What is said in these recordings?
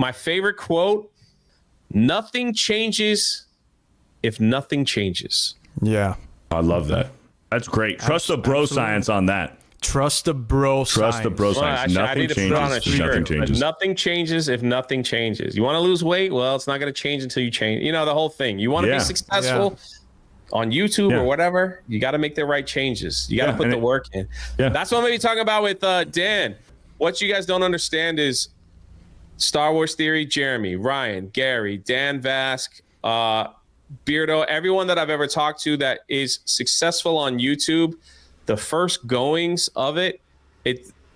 My favorite quote, nothing changes if nothing changes. Yeah. I love that. That's great. Trust the bro science on that. Trust the bro science. Nothing changes if nothing changes. Nothing changes if nothing changes. You want to lose weight? Well, it's not going to change until you change. You know, the whole thing. You want to be successful on YouTube or whatever, you got to make the right changes. You got to put the work in. Yeah. That's what I'm going to be talking about with Dan. What you guys don't understand is Star Wars Theory, Jeremy, Ryan, Gary, Dan, Vasc, Beardo, everyone that I've ever talked to that is successful on YouTube, the first goings of it,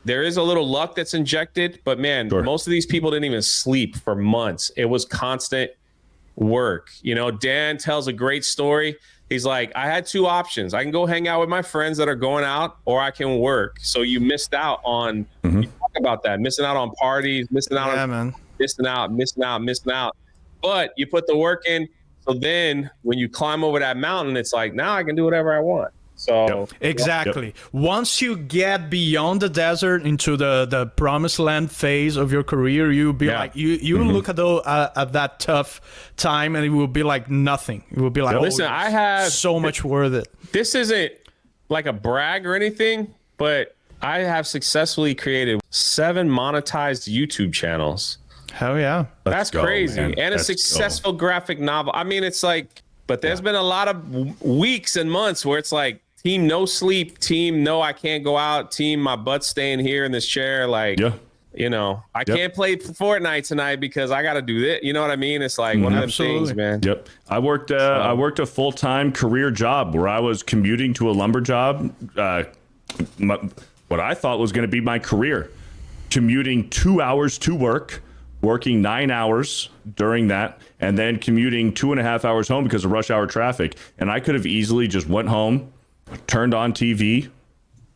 there is a little luck that's injected, but man, most of these people didn't even sleep for months. It was constant work. You know, Dan tells a great story. He's like, I had two options. I can go hang out with my friends that are going out, or I can work. So you missed out on, you talk about that, missing out on parties, missing out on, missing out. But you put the work in. So then when you climb over that mountain, it's like, now I can do whatever I want. So exactly. Once you get beyond the desert into the promised land phase of your career, you'll be like, you look at that tough time and it will be like nothing. It will be like, listen, I have so much worth it. This isn't like a brag or anything, but I have successfully created 7 monetized YouTube channels. Hell yeah. That's crazy. Man. And a successful graphic novel. I mean, it's like, but there's been a lot of weeks and months where it's like, team no sleep, team no I can't go out, team my butt's staying here in this chair, like you know, I can't play Fortnite tonight because I got to do this. You know what I mean? It's like one of them things, man. I worked a full-time career job where I was commuting to a lumber job, what I thought was going to be my career, commuting 2 hours to work, working 9 hours during that, and then commuting 2.5 hours home because of rush hour traffic. And I could have easily just went home, turned on TV,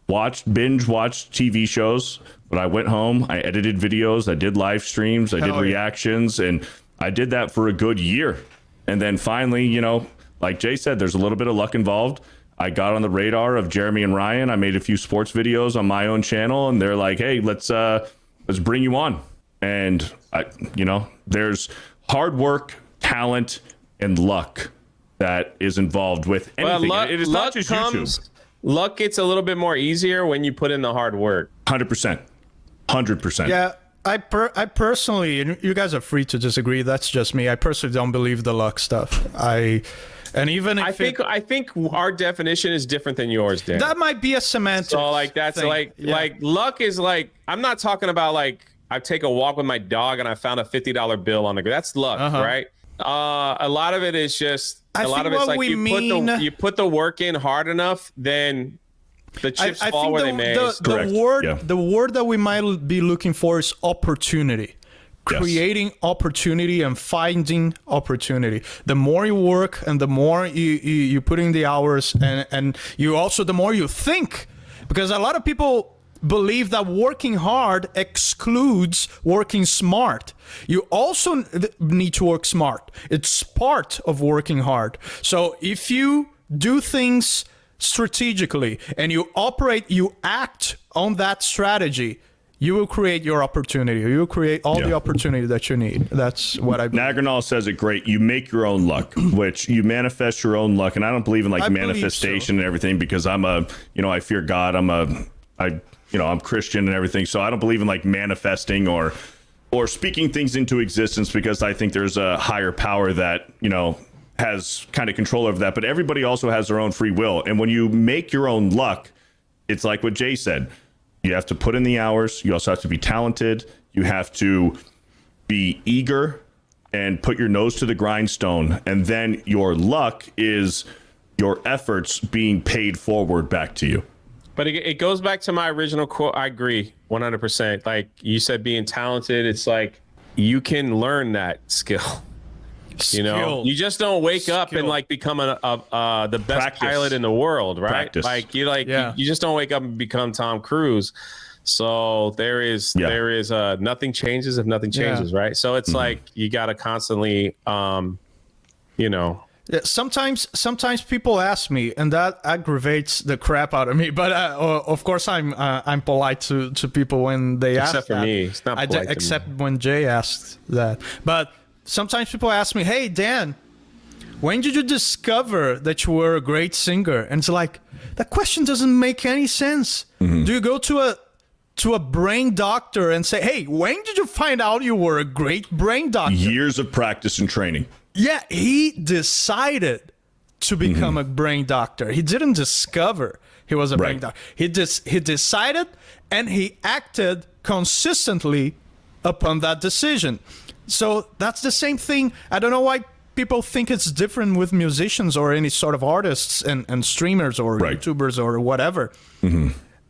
binge watched TV shows, but I went home, I edited videos, I did live streams, I did reactions, and I did that for a good year. And then finally, you know, like Jay said, there's a little bit of luck involved. I got on the radar of Jeremy and Ryan. I made a few sports videos on my own channel, and they're like, hey, let's bring you on. And there's hard work, talent, and luck that is involved with anything. Well, it is not just YouTube. Luck gets a little bit more easier when you put in the hard work. 100%. Yeah, I personally, and you guys are free to disagree. That's just me. I personally don't believe the luck stuff. I think our definition is different than yours, Dan. That might be a semantic. So like that's thing. Like luck is like, I'm not talking about like I take a walk with my dog and I found a $50 bill on the ground. That's luck, right? A lot of it is just a lot of it's like you put the work in hard enough, then the chips fall where they may. The word that we might be looking for is opportunity. Creating opportunity and finding opportunity. The more you work and the more you put in the hours, and you also the more you think, because a lot of people believe that working hard excludes working smart. You also need to work smart. It's part of working hard. So if you do things strategically and you act on that strategy, you will create your opportunity. You will create all the opportunity that you need. That's what I believe. Nagranal says it great. You make your own luck, which you manifest your own luck. And I don't believe in like manifestation and everything because I fear God. I'm Christian and everything. So I don't believe in like manifesting or speaking things into existence because I think there's a higher power that, has kind of control over that. But everybody also has their own free will. And when you make your own luck, it's like what Jay said. You have to put in the hours. You also have to be talented. You have to be eager and put your nose to the grindstone. And then your luck is your efforts being paid forward back to you. But it goes back to my original quote. I agree 100%. Like you said, being talented, it's like you can learn that skill. You just don't wake up and like become the best pilot in the world, right? Practice. You just don't wake up and become Tom Cruise. So there is nothing changes if nothing changes, right? So it's like you got to constantly, Yeah, sometimes people ask me, and that aggravates the crap out of me. But of course, I'm polite to people when they ask. Except for me, it's not polite. Except when Jay asks that. But sometimes people ask me, "Hey, Dan, when did you discover that you were a great singer?" And it's like, that question doesn't make any sense. Do you go to a brain doctor and say, "Hey, when did you find out you were a great brain doctor?" Years of practice and training. Yeah, he decided to become a brain doctor. He didn't discover he was a brain doctor. He decided, and he acted consistently upon that decision. So that's the same thing. I don't know why people think it's different with musicians or any sort of artists and streamers or YouTubers or whatever.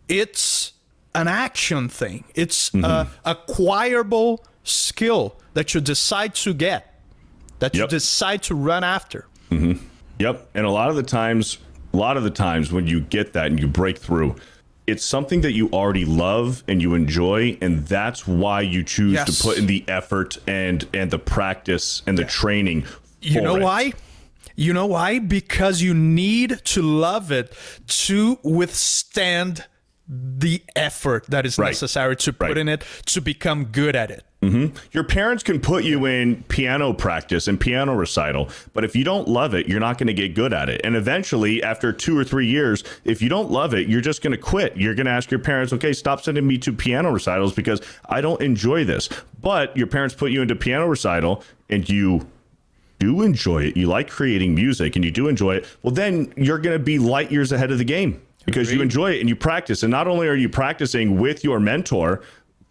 It's an action thing. It's a acquirable skill that you decide to get, that you decide to run after. Yep. And a lot of the times when you get that and you break through, it's something that you already love and you enjoy, and that's why you choose to put in the effort and the practice and the training. You know why? You know why? Because you need to love it to withstand the effort that is necessary to put in it to become good at it. Your parents can put you in piano practice and piano recital, but if you don't love it, you're not going to get good at it. And eventually, after 2 or 3 years, if you don't love it, you're just going to quit. You're going to ask your parents, okay, stop sending me to piano recitals because I don't enjoy this. But your parents put you into piano recital and you do enjoy it. You like creating music and you do enjoy it. Well, then you're going to be light years ahead of the game because you enjoy it and you practice. And not only are you practicing with your mentor,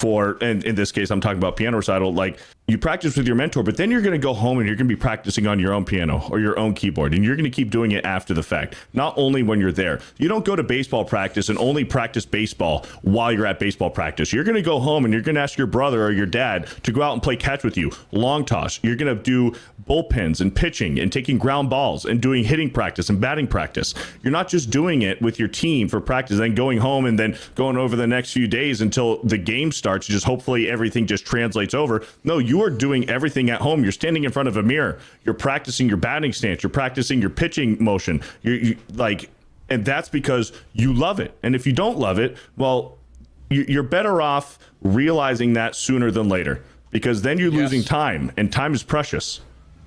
and in this case, I'm talking about piano recital, like you practice with your mentor, but then you're going to go home and you're going to be practicing on your own piano or your own keyboard. And you're going to keep doing it after the fact, not only when you're there. You don't go to baseball practice and only practice baseball while you're at baseball practice. You're going to go home and you're going to ask your brother or your dad to go out and play catch with you, long toss. You're going to do bullpens and pitching and taking ground balls and doing hitting practice and batting practice. You're not just doing it with your team for practice, then going home and then going over the next few days until the game starts. Just hopefully everything just translates over. No, you are doing everything at home. You're standing in front of a mirror. You're practicing your batting stance. You're practicing your pitching motion. And that's because you love it. And if you don't love it, well, you're better off realizing that sooner than later, because then you're losing time, and time is precious.